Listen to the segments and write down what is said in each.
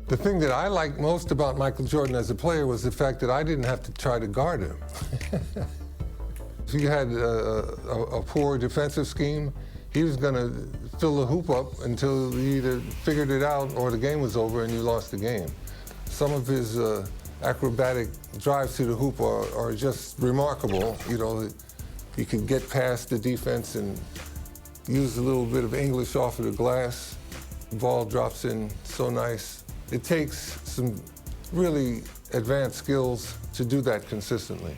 The thing that I liked most about Michael Jordan as a player was the fact that I didn't have to try to guard him. If you had a poor defensive scheme, he was going to fill the hoop up until you either figured it out or the game was over and you lost the game. Some of his acrobatic drives to the hoop are just remarkable. You know, he can get past the defense and use a little bit of English off of the glass. The ball drops in so nice. It takes some really advanced skills to do that consistently.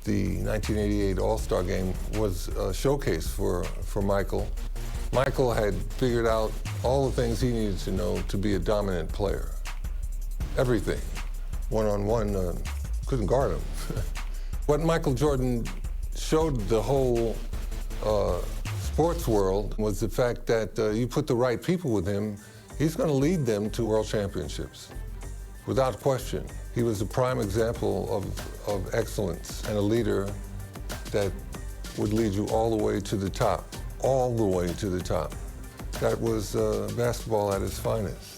The 1988 All-Star Game was a showcase for Michael. Michael had figured out all the things he needed to know to be a dominant player. Everything. One-on-one, couldn't guard him. What Michael Jordan showed the whole sports world was the fact that you put the right people with him, he's going to lead them to world championships, without question. He was a prime example of excellence and a leader that would lead you all the way to the top, all the way to the top. That was basketball at its finest.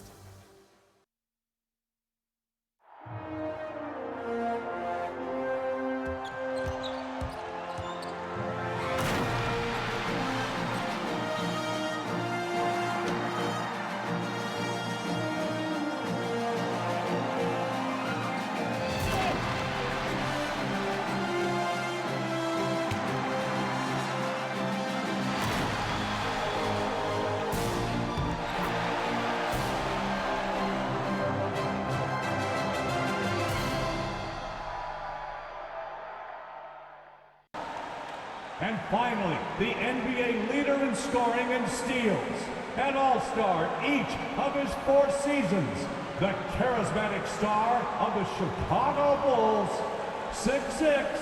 And finally, the NBA leader in scoring and steals, an all-star each of his 4 seasons, the charismatic star of the Chicago Bulls, 6'6",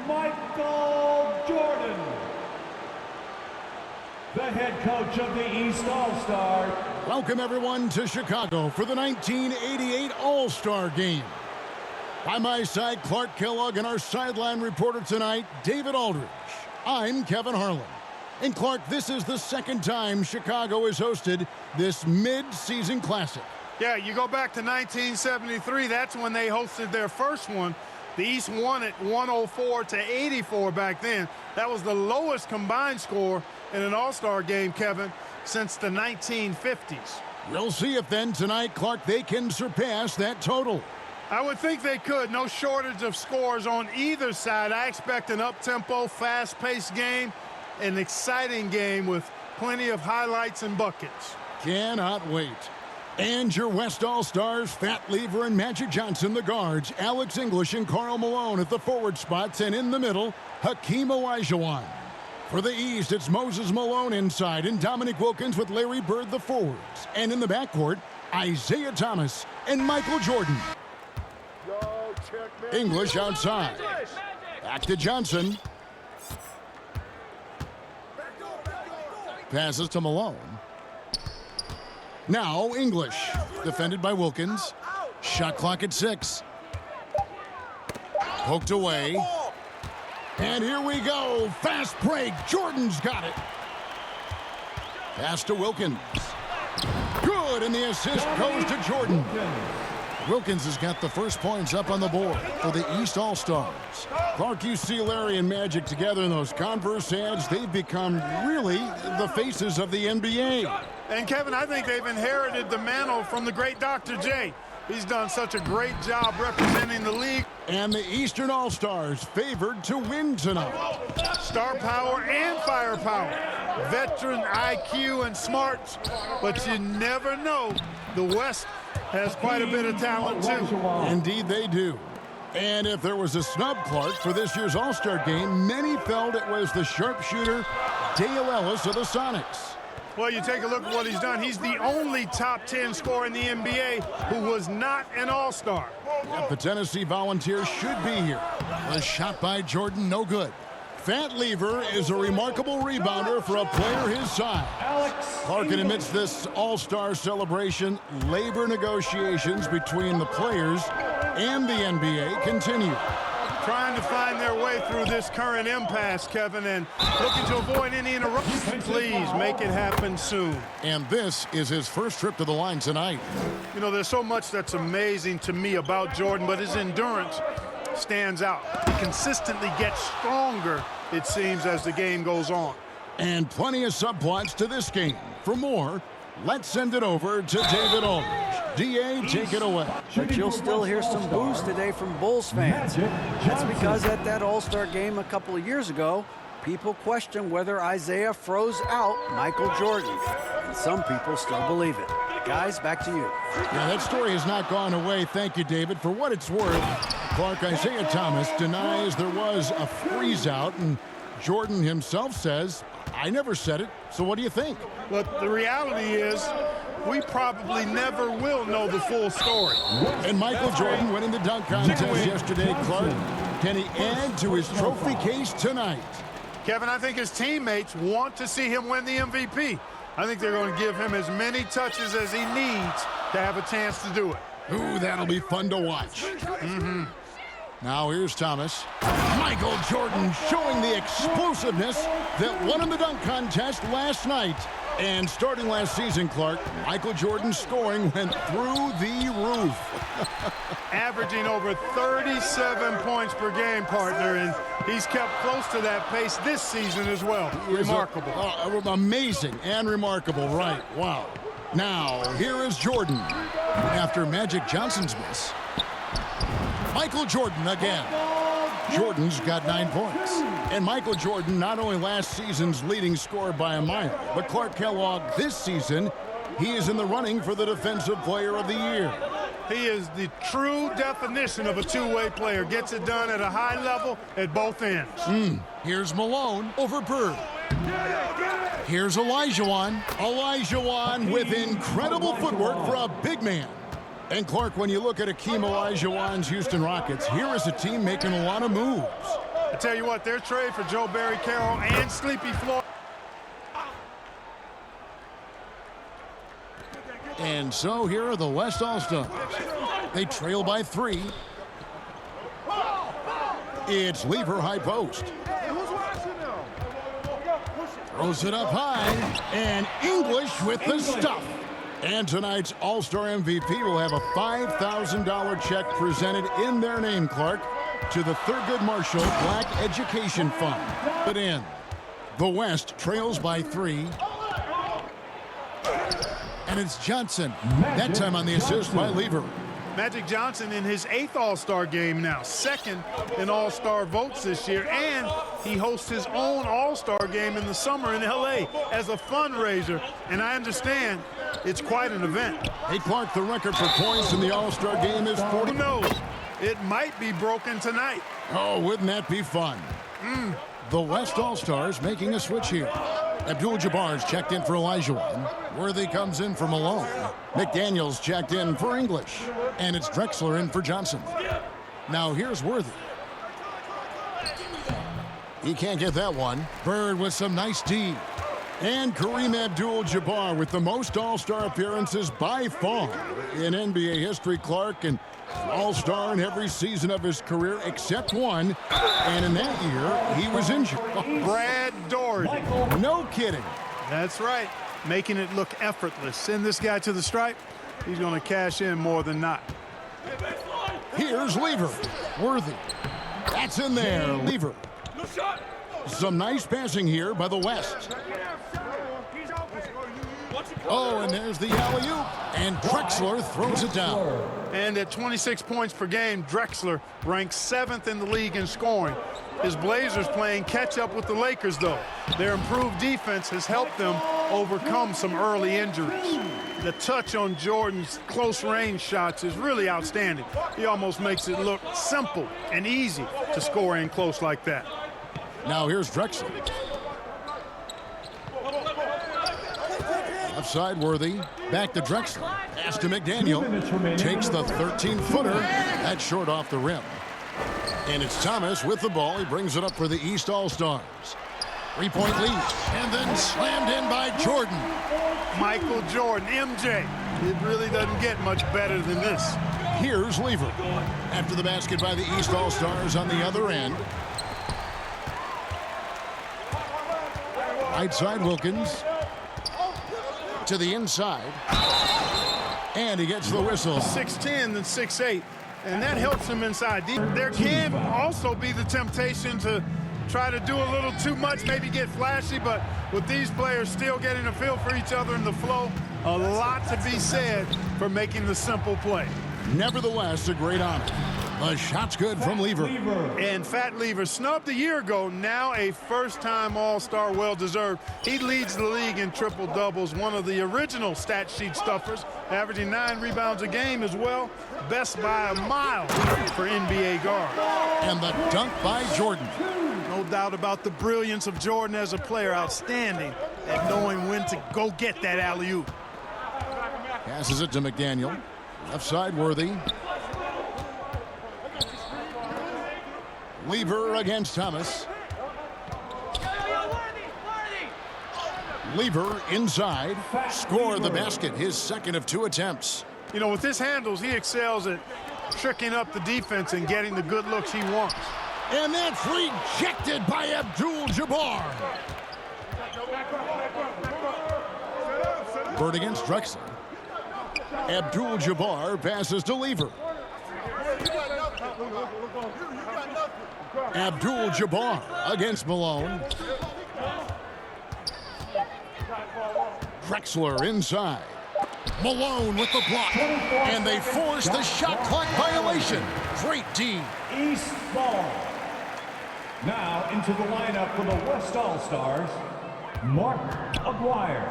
Michael Jordan. The head coach of the East All-Star. Welcome everyone to Chicago for the 1988 All-Star Game. By my side, Clark Kellogg, and our sideline reporter tonight, David Aldridge. I'm Kevin Harlan. And Clark, this is the second time Chicago has hosted this mid-season classic. Yeah, you go back to 1973, that's when they hosted their first one. The East won it 104-84 back then. That was the lowest combined score in an All-Star game, Kevin, since the 1950s. We'll see if then tonight, Clark, they can surpass that total. I would think they could. No shortage of scores on either side. I expect an up-tempo, fast-paced game, an exciting game with plenty of highlights and buckets. Cannot wait. And your West All-Stars, Fat Lever and Magic Johnson, the guards, Alex English and Karl Malone at the forward spots, and in the middle, Hakeem Olajuwon. For the East, it's Moses Malone inside and Dominique Wilkins with Larry Bird the forwards. And in the backcourt, Isaiah Thomas and Michael Jordan. English outside. Back to Johnson. Passes to Malone. Now English. Defended by Wilkins. Shot clock at 6. Poked away. And here we go. Fast break. Jordan's got it. Pass to Wilkins. Good, and the assist goes to Jordan. Wilkins has got the first points up on the board for the East All-Stars. Clark, you see Larry and Magic together in those Converse ads. They've become really the faces of the NBA. And, Kevin, I think they've inherited the mantle from the great Dr. J. He's done such a great job representing the league. And the Eastern All-Stars favored to win tonight. Star power and firepower. Veteran IQ and smarts. But you never know. The West has quite a bit of talent, too. Indeed, they do. And if there was a snub, Clark, for this year's All-Star game, many felt it was the sharpshooter Dale Ellis of the Sonics. Well, you take a look at what he's done. He's the only top 10 scorer in the NBA who was not an All-Star. Yep, the Tennessee Volunteers should be here. A shot by Jordan, no good. Fat Lever is a remarkable rebounder for a player his size. Clark, amidst this All-Star celebration, labor negotiations between the players and the NBA continue. trying to find their way through this current impasse, Kevin, and looking to avoid any interruptions. Please make it happen soon. And this is his first trip to the line tonight. You know, there's so much that's amazing to me about Jordan, but his endurance stands out. He consistently gets stronger, it seems, as the game goes on. And plenty of subplots to this game. For more, let's send it over to David Aldridge. DA, take it away. But you'll still hear some boos today from Bulls fans. That's because at that All-Star game a couple of years ago, people questioned whether Isaiah froze out Michael Jordan. And some people still believe it. Guys, back to you. Yeah, that story has not gone away. Thank you, David. For what it's worth, Clark, Isaiah Thomas denies there was a freeze out, and Jordan himself says, I never said it, so what do you think? But the reality is, we probably never will know the full story. And Michael Jordan winning the dunk contest yesterday, Clark. Can he add to his trophy case tonight? Kevin, I think his teammates want to see him win the MVP. I think they're going to give him as many touches as he needs to have a chance to do it. Ooh, that'll be fun to watch. Now here's Thomas. Michael Jordan showing the explosiveness that won him the dunk contest last night. And starting last season, Clark, Michael Jordan's scoring went through the roof. Averaging over 37 points per game, partner, and he's kept close to that pace this season as well. Remarkable. Amazing and remarkable, right. Wow. Now, here is Jordan. After Magic Johnson's miss, Michael Jordan again. Jordan's got 9 points. And Michael Jordan, not only last season's leading scorer by a mile, but Clark Kellogg this season, he is in the running for the Defensive Player of the Year. He is the true definition of a two-way player. Gets it done at a high level at both ends. Here's Malone over Bird. Here's Olajuwon. Olajuwon with incredible footwork for a big man. And Clark, when you look at Akeem Olajuwon's Houston Rockets, here is a team making a lot of moves. I tell you what, their trade for Joe Barry Carroll and Sleepy Floyd. And so here are the West All-Stars. They trail by 3. It's Lever high post. Throws it up high. And English with the stuff. And tonight's All-Star MVP will have a $5,000 check presented in their name, Clark, to the Thurgood Marshall Black Education Fund. But in the West trails by 3. And it's Johnson. That time on the assist by Lever. Magic Johnson in his 8th All-Star game now, 2nd in All-Star votes this year, and he hosts his own All-Star game in the summer in L.A. as a fundraiser, and I understand it's quite an event. Hey, Clark, the record for points in the All-Star game is 40. Who knows? It might be broken tonight. Oh, wouldn't that be fun? The West All-Stars making a switch here. Abdul-Jabbar's checked in for Olajuwon. Worthy comes in for Malone. McDaniels checked in for English. And it's Drexler in for Johnson. Now here's Worthy. He can't get that one. Bird with some nice D. And Kareem Abdul-Jabbar with the most All-Star appearances by far in NBA history, Clark, and All-Star in every season of his career except one. And in that year, he was injured. Brad Daugherty. No kidding. That's right. Making it look effortless. Send this guy to the stripe. He's going to cash in more than not. Here's Lever. Worthy. That's in there. Lever. Some nice passing here by the West. Oh, and there's the alley-oop. And Drexler throws it down. And at 26 points per game, Drexler ranks 7th in the league in scoring. His Blazers playing catch-up with the Lakers, though. Their improved defense has helped them overcome some early injuries. The touch on Jordan's close-range shots is really outstanding. He almost makes it look simple and easy to score in close like that. Now here's Drexler. Upside Worthy. Back to Drexler. Pass to McDaniel. Takes the 13-footer. That's short off the rim. And it's Thomas with the ball. He brings it up for the East All-Stars. 3-point lead. And then slammed in by Jordan. Michael Jordan, MJ. It really doesn't get much better than this. Here's Lever. After the basket by the East All-Stars on the other end. Right side Wilkins. To the inside. And he gets the whistle. 6'10" and 6'8", and that helps him inside. There can also be the temptation to try to do a little too much, maybe get flashy, but with these players still getting a feel for each other in the flow, a lot to be said for making the simple play. Nevertheless, a great honor. The shot's good from Lever. And Fat Lever, snubbed a year ago, now a first-time All-Star, well-deserved. He leads the league in triple-doubles, one of the original stat sheet stuffers, averaging 9 rebounds a game as well. Best by a mile for NBA guard. And the dunk by Jordan. No doubt about the brilliance of Jordan as a player, outstanding at knowing when to go get that alley-oop. Passes it to McDaniel. Left side Worthy. Lever against Thomas. Lever inside. Score the basket, his second of 2 attempts. You know, with his handles, he excels at tricking up the defense and getting the good looks he wants. And that's rejected by Abdul-Jabbar. Bird against Drexler. Abdul-Jabbar passes to Lever. Abdul-Jabbar against Malone. Drexler inside. Malone with the block. And they force the shot clock violation. Great D. East ball. Now into the lineup for the West All-Stars, Mark Aguirre.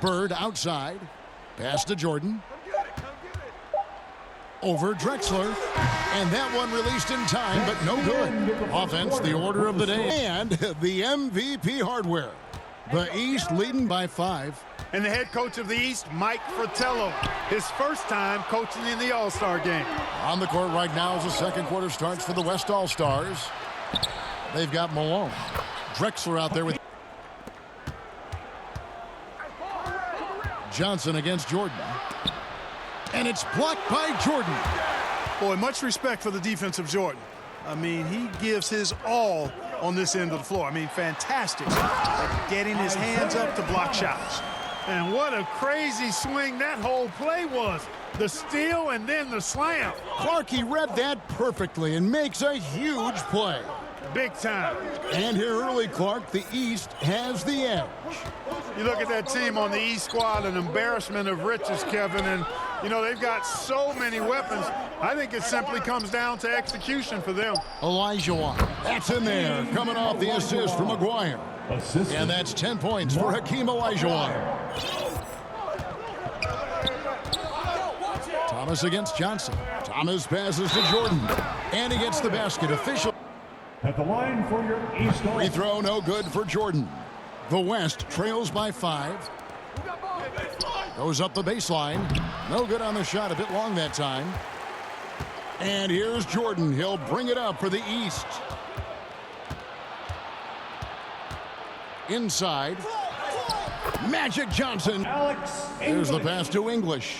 Bird outside. Pass to Jordan. Over Drexler. And that one released in time, but no good. Offense, the order of the day. And the MVP hardware. The East leading by 5. And the head coach of the East, Mike Fratello, his first time coaching in the All-Star game. On the court right now as the second quarter starts for the West All-Stars. They've got Malone. Drexler out there with Johnson against Jordan. And it's blocked by Jordan. Boy, much respect for the defense of Jordan. I mean, he gives his all on this end of the floor. I mean, fantastic at getting his hands up to block shots. And what a crazy swing that whole play was. The steal and then the slam. Clarkie read that perfectly and makes a huge play. Big time. And here early, Clark, the East has the edge. You look at that team on the East squad, an embarrassment of riches, Kevin. And, you know, they've got so many weapons. I think it simply comes down to execution for them. Elijah, that's in there, coming off the assist from Aguirre. And that's 10 points for Hakeem Olajuwon. Thomas against Johnson. Thomas passes to Jordan. And he gets the basket. Official. At the line for your East All-Star. Free throw, no good for Jordan. The West trails by 5. Goes up the baseline. No good on the shot. A bit long that time. And here's Jordan. He'll bring it up for the East. Inside. Magic Johnson. Alex There's the English. pass to English.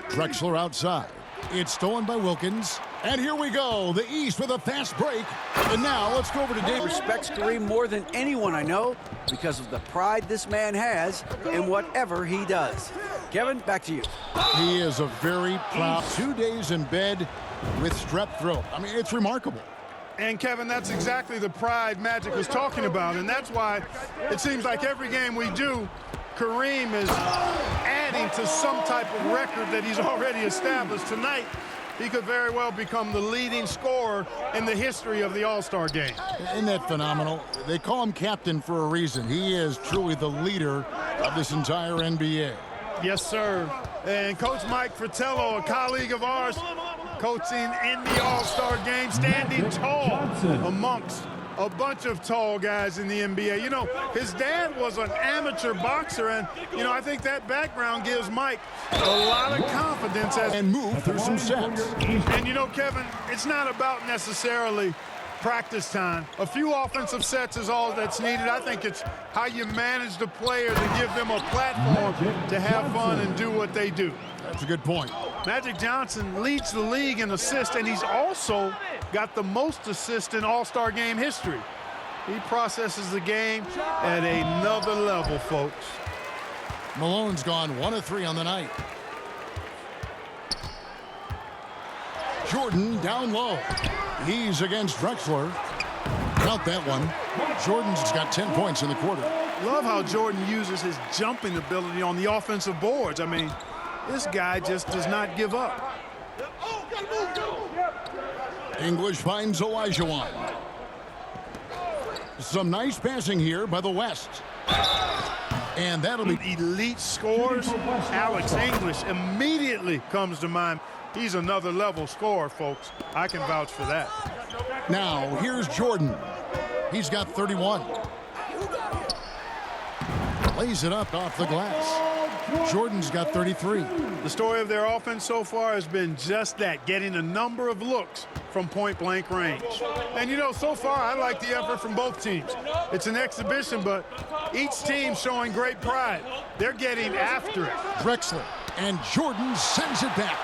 Drexler outside. It's stolen by Wilkins. And here we go. The East with a fast break. And now let's go over to Dave. Respects Kareem more than anyone I know because of the pride this man has in whatever he does. Kevin, back to you. He is a very proud 2 days in bed with strep throat. I mean, it's remarkable. And, Kevin, that's exactly the pride Magic was talking about. And that's why it seems like every game we do, Kareem is adding to some type of record that he's already established. Tonight, he could very well become the leading scorer in the history of the All-Star game. Isn't that phenomenal? They call him captain for a reason. He is truly the leader of this entire NBA. Yes, sir. And Coach Mike Fratello, a colleague of ours, coaching in the All-Star game, standing tall amongst a bunch of tall guys in the NBA. You know, his dad was an amateur boxer, and, you know, I think that background gives Mike a lot of confidence. And move through some sets. And, you know, Kevin, it's not about necessarily practice time. A few offensive sets is all that's needed. I think it's how you manage the players and give them a platform to have fun and do what they do. That's a good point. Magic Johnson leads the league in assists, and he's also got the most assists in All-Star game history. He processes the game at another level, folks. Malone's gone 1 of 3 on the night. Jordan down low. He's against Drexler. Count that one. Jordan's got 10 points in the quarter. Love how Jordan uses his jumping ability on the offensive boards. I mean, this guy just does not give up. English finds Olajuwon. Some nice passing here by the West. And that'll be Elite scores. Alex English immediately comes to mind. He's another level scorer, folks. I can vouch for that. Now, here's Jordan. He's got 31. Lays it up off the glass. Jordan's got 33. The story of their offense so far has been just that, getting a number of looks from point-blank range. And, you know, so far I like the effort from both teams. It's an exhibition, but each team showing great pride. They're getting after it. Drexler, and Jordan sends it back.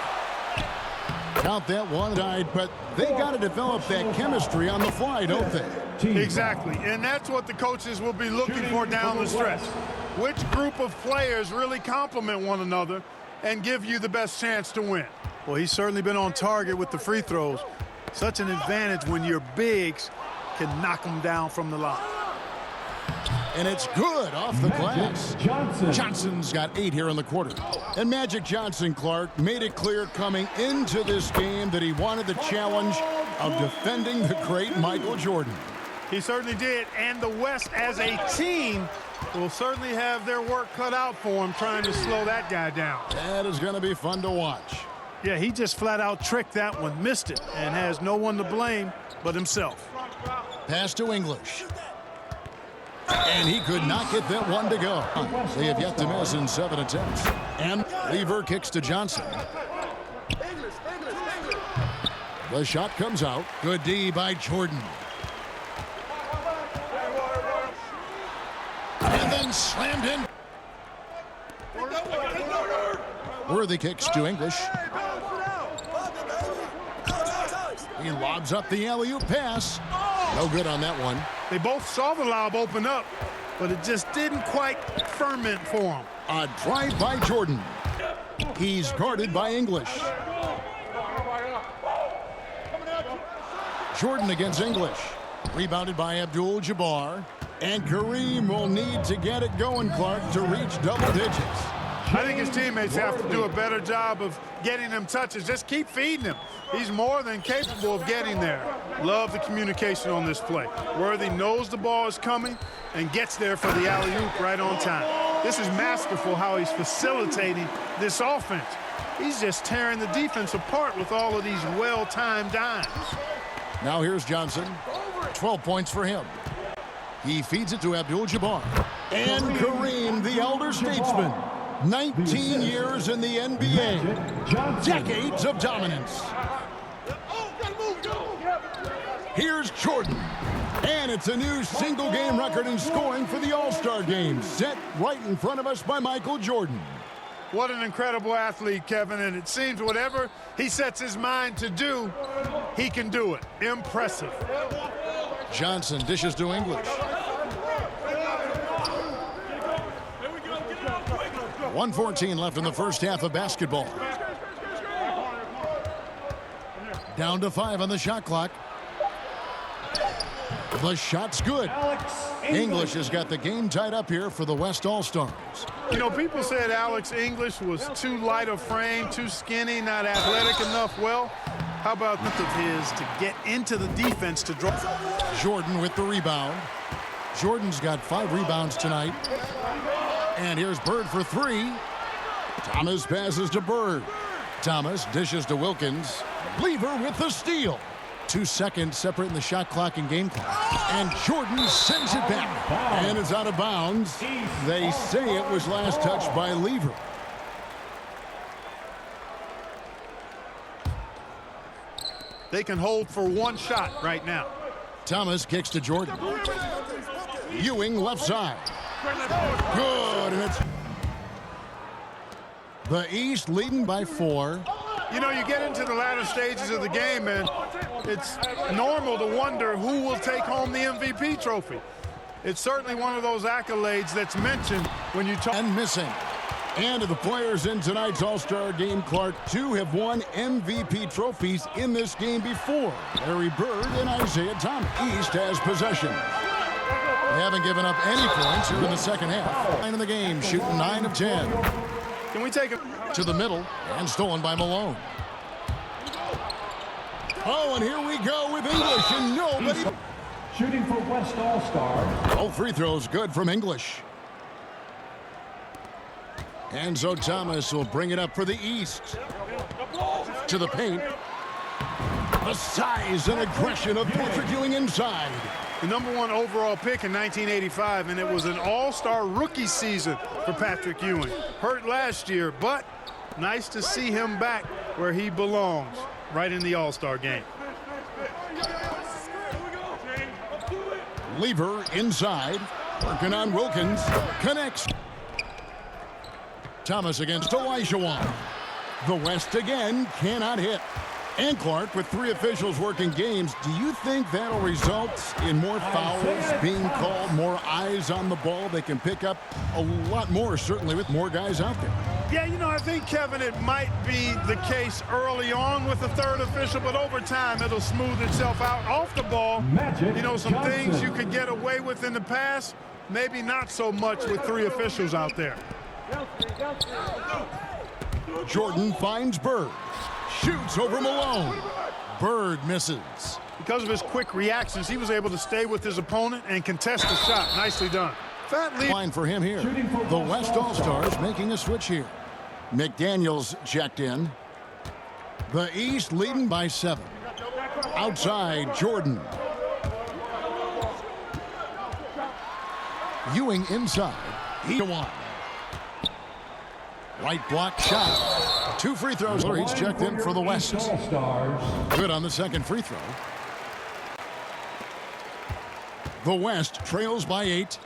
Count that one died, but they got to develop that chemistry on the fly, don't they? Exactly, and that's what the coaches will be looking for down the stretch. Which group of players really complement one another and give you the best chance to win? Well, he's certainly been on target with the free throws. Such an advantage when your bigs can knock them down from the line. And it's good off the glass. Johnson's got 8 here in the quarter. And Magic Johnson, Clark, made it clear coming into this game that he wanted the challenge of defending the great Michael Jordan. He certainly did, and the West as a team will certainly have their work cut out for him trying to slow that guy down. That is going to be fun to watch. Yeah, he just flat out tricked that one, missed it, and has no one to blame but himself. Pass to English. And he could not get that one to go. They have yet to miss in 7 attempts. And Lever kicks to Johnson. The shot comes out. Good D by Jordan. And then slammed in. Worthy kicks to English. He lobs up the alley-oop pass. No good on that one. They both saw the lob open up, but it just didn't quite ferment for them. A drive by Jordan. He's guarded by English. Jordan against English. Rebounded by Abdul-Jabbar. And Kareem will need to get it going, Clark, to reach double digits. I think his teammates have to do a better job of getting him touches. Just keep feeding him. He's more than capable of getting there. Love the communication on this play. Worthy knows the ball is coming and gets there for the alley-oop right on time. This is masterful how he's facilitating this offense. He's just tearing the defense apart with all of these well-timed dimes. Now here's Johnson. 12 points for him. He feeds it to Abdul-Jabbar. And Kareem, the elder statesman. 19 years in the NBA. Decades of dominance. Here's Jordan. And it's a new single-game record in scoring for the All-Star game. Set right in front of us by Michael Jordan. What an incredible athlete, Kevin. And it seems whatever he sets his mind to do, he can do it. Impressive. Johnson dishes to English. 1:14 left in the first half of basketball. Down to 5 on the shot clock. The shot's good. English has got the game tied up here for the West All-Stars. You know, people said Alex English was too light of frame, too skinny, not athletic enough. Well, how about of his to get into the defense to draw? Jordan with the rebound. Jordan's got 5 rebounds tonight. And here's Bird for 3. Thomas passes to Bird. Thomas dishes to Wilkins. Lever with the steal. 2 seconds separating the shot clock and game clock. And Jordan sends it back. And it's out of bounds. They say it was last touched by Lever. They can hold for 1 shot right now. Thomas kicks to Jordan. Ewing left side. Good, and it's the East leading by 4. You know, you get into the latter stages of the game, and it's normal to wonder who will take home the MVP trophy. It's certainly one of those accolades that's mentioned when you talk. And missing. And of the players in tonight's All-Star game, Clark, 2 have won MVP trophies in this game before. Larry Bird and Isaiah Thomas. East has possession. They haven't given up any points here in the second half. 9 in the game, shooting 9 of 10. Can we take it To the middle, and stolen by Malone. Oh, and here we go with English, and nobody. Shooting for West All-Star. All free throws good from English. And so Thomas will bring it up for the East. To the paint. The size and aggression of Patrick Ewing inside. the #1 overall pick in 1985, and it was an all-star rookie season for Patrick Ewing. Hurt last year, but nice to see him back where he belongs, right in the all-star game. Lever inside, working on Wilkins, connects. Thomas against Olajuwon. The West again cannot hit. And Clark, with 3 officials working games, do you think that'll result in more fouls being called, more eyes on the ball? They can pick up a lot more, certainly with more guys out there. Yeah, you know, I think, Kevin, it might be the case early on with the 3rd official, but over time it'll smooth itself out. Off the ball, you know, some things you could get away with in the past, maybe not so much with 3 officials out there. Jordan finds Bird. Shoots over Malone. Bird misses. Because of his quick reactions, he was able to stay with his opponent and contest the shot. Nicely done. Fat lead. Line for him here. The West All-Stars making a switch here. McDaniels checked in. The East leading by 7. Outside, Jordan. Ewing inside. He won. Right block shot. 2 free throws. He's checked in for the West. Good on the second free throw. The West trails by 8.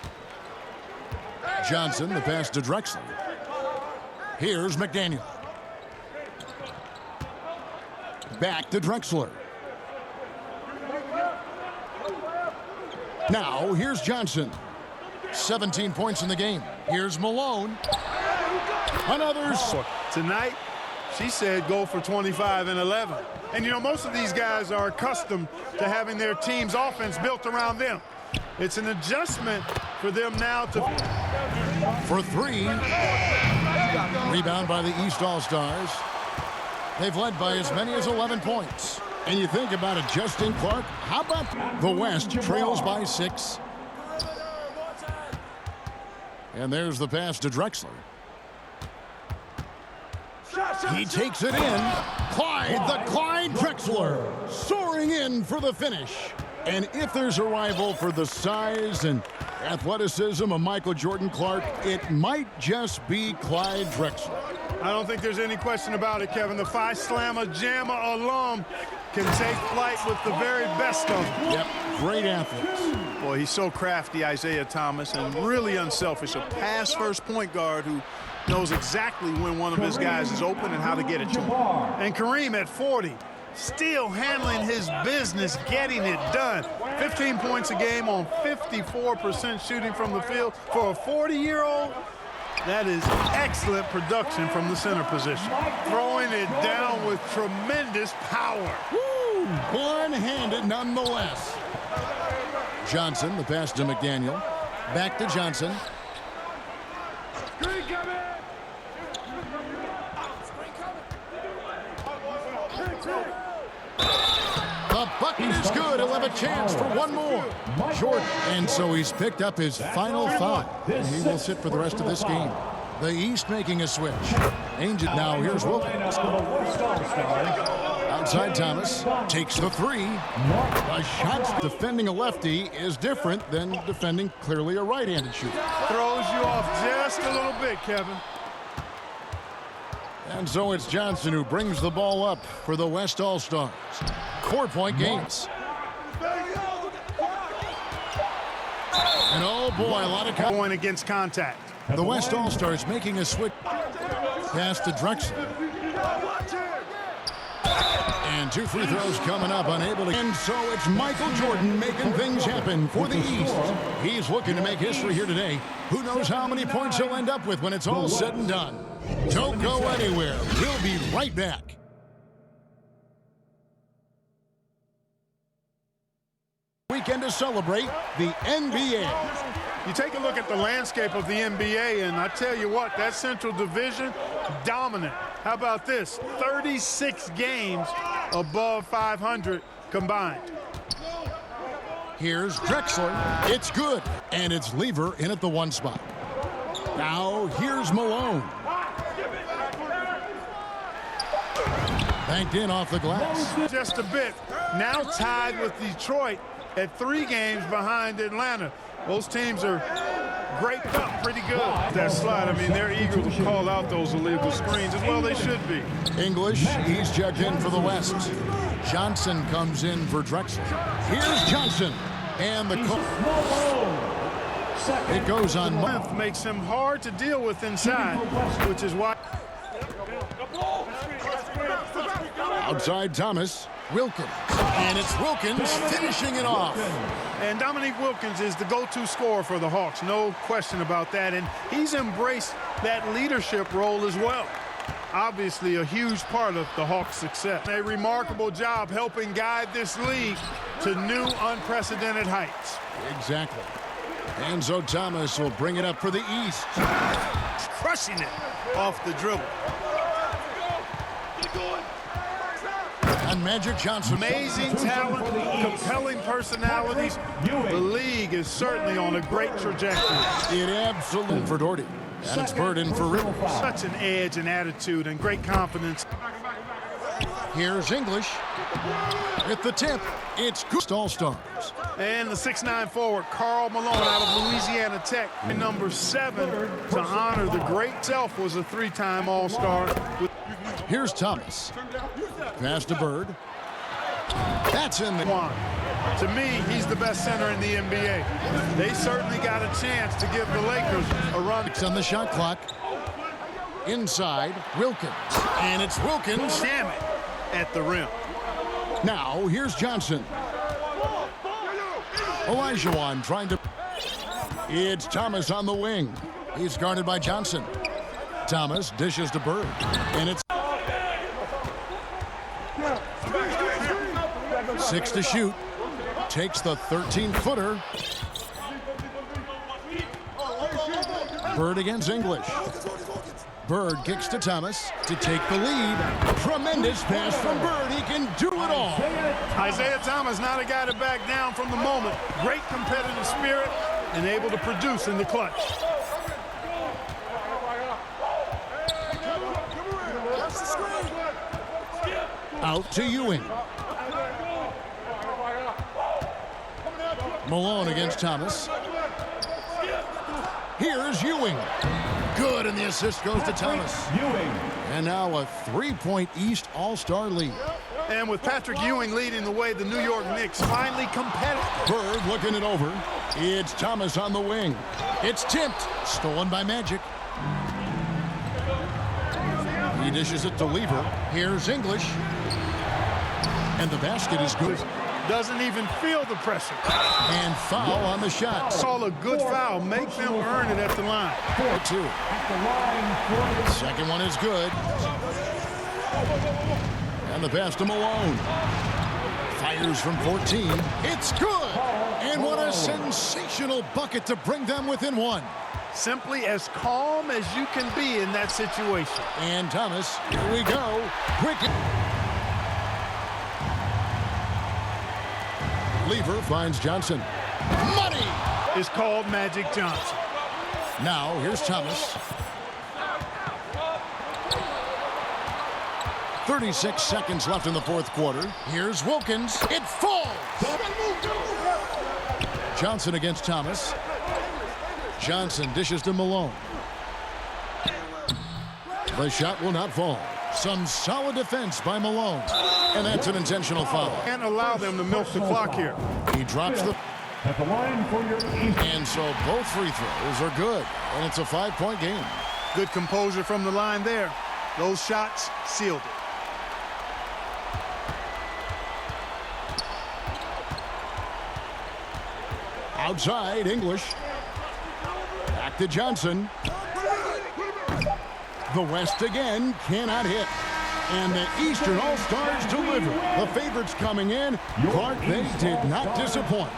Johnson, the pass to Drexler. Here's McDaniel. Back to Drexler. Now, here's Johnson. 17 points in the game. Here's Malone. Another. Tonight, she said go for 25 and 11. And, you know, most of these guys are accustomed to having their team's offense built around them. It's an adjustment for them now to. For 3. Rebound by the East All-Stars. They've led by as many as 11 points. And you think about adjusting, Clark. How about the West trails by 6? And there's the pass to Drexler. He takes it in. Clyde Drexler, soaring in for the finish. And if there's a rival for the size and athleticism of Michael Jordan, Clark, it might just be Clyde Drexler. I don't think there's any question about it, Kevin. The Phi Slamma Jamma alum can take flight with the very best of them. Yep, great athletes. Boy, he's so crafty, Isaiah Thomas, and really unselfish. A pass-first point guard who knows exactly when one of his guys is open and how to get it to him. And Kareem at 40, still handling his business, getting it done. 15 points a game on 54% shooting from the field. For a 40-year-old, that is excellent production from the center position. Throwing it down with tremendous power. Woo! One-handed nonetheless. Johnson, the pass to McDaniel. Back to Johnson. The bucket is good. He'll have a chance for one more. Jordan. And so he's picked up his final 5. And he will sit for the rest of this game. The East making a switch. Ainge it now. Here's Wilkins. Outside Thomas. Takes the 3. A shot defending a lefty is different than defending clearly a right-handed shooter. Throws you off just a little bit, Kevin. And so it's Johnson who brings the ball up for the West All-Stars. 4-point games. And oh boy, a lot of going against contact. The West All-Stars making a switch pass to Drexler. And 2 free throws coming up, unable to. And so it's Michael Jordan making things happen for the East. He's looking to make history here today. Who knows how many points he'll end up with when it's all said and done. Don't go anywhere. We'll be right back. Weekend to celebrate the NBA. You take a look at the landscape of the NBA, and I tell you what, that Central Division, dominant. How about this? 36 games above 500 combined. Here's Drexler. It's good. And it's Lever in at the 1 spot. Now here's Malone. Banked in off the glass. Just a bit. Now tied with Detroit at 3 games behind Atlanta. Those teams are graped up pretty good. That slide, I mean, they're eager to call out those illegal screens as well. They should be. English, he's checked in for the West. Johnson comes in for Drexler. Here's Johnson. And the it goes on. Length makes him hard to deal with inside, which is why. Outside Thomas. Wilkins. And it's Wilkins finishing it off. And Dominique Wilkins is the go-to scorer for the Hawks. No question about that. And he's embraced that leadership role as well. Obviously a huge part of the Hawks' success. A remarkable job helping guide this league to new unprecedented heights. Exactly. Enzo Thomas will bring it up for the East. Crushing it off the dribble. And Magic Johnson. Amazing talent, compelling personalities. The league is certainly on a great trajectory. It absolutely for Doherty. And it's Burden for Rivers. Such an edge and attitude and great confidence. Here's English. At the tip, it's good All-Stars. And the 6'9" forward, Karl Malone out of Louisiana Tech. And number 7 to honor the great self was a 3-time All-Star. Here's Thomas. Pass to Bird. That's in the one. To me, he's the best center in the NBA. They certainly got a chance to give the Lakers a run. It's on the shot clock. Inside, Wilkins. And it's Wilkins. Damn it. At the rim. Now, here's Johnson. Olajuwon trying to... It's Thomas on the wing. He's guarded by Johnson. Thomas dishes to Bird. And it's... 6 to shoot. Takes the 13-footer. Bird against English. Bird kicks to Thomas to take the lead. Tremendous pass from Bird. He can do it all. Isaiah Thomas, not a guy to back down from the moment. Great competitive spirit and able to produce in the clutch. Out to Ewing. Malone against Thomas. Here's Ewing. Good, and the assist goes to Thomas. And now a 3-point East All-Star lead. And with Patrick Ewing leading the way, the New York Knicks finally competitive. Bird looking it over. It's Thomas on the wing. It's tipped. Stolen by Magic. He dishes it to Lever. Here's English. And the basket is good. Doesn't even feel the pressure. And foul on the shot. Call a good foul. Make them earn it at the line. 4-2. Second one is good. And the pass to Malone. Fires from 14. It's good. And what a sensational bucket to bring them within 1. Simply as calm as you can be in that situation. And Thomas, here we go. Quick. Lever finds Johnson. Money is called Magic Johnson. Now here's Thomas. 36 seconds left in the 4th quarter. Here's Wilkins. It falls. Johnson against Thomas. Johnson dishes to Malone. The shot will not fall. Some solid defense by Malone. And that's an intentional foul. Can't allow them to milk the clock here. He drops the... At the line for your East. And so both free throws are good, and it's a 5-point game. Good composure from the line there. Those shots sealed it. Outside, English. Back to Johnson. The West again cannot hit. And the Eastern All-Stars deliver. The favorites coming in. Clark, they did not disappoint.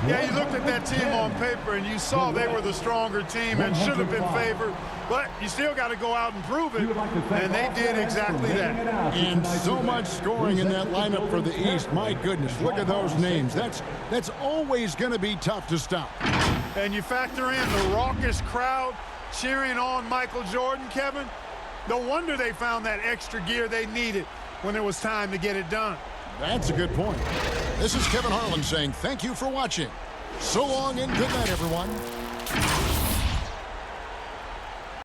Yeah, you looked at that team on paper and you saw they were the stronger team and should have been favored. But you still got to go out and prove it. And they did exactly that. And so much scoring in that lineup for the East. My goodness, look at those names. That's always going to be tough to stop. And you factor in the raucous crowd cheering on Michael Jordan, Kevin. No wonder they found that extra gear they needed when it was time to get it done. That's a good point. This is Kevin Harlan saying thank you for watching. So long and good night, everyone.